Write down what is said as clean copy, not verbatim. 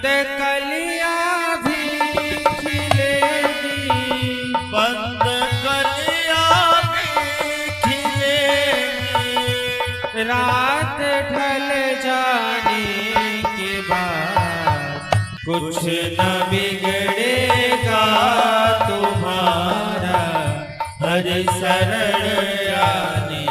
बंद कलियां भी खिलेगी, बंद कलियां भी खिलेगी। रात ढल जाने के बाद कुछ न बिगड़ेगा तुम्हारा हरि शरण आने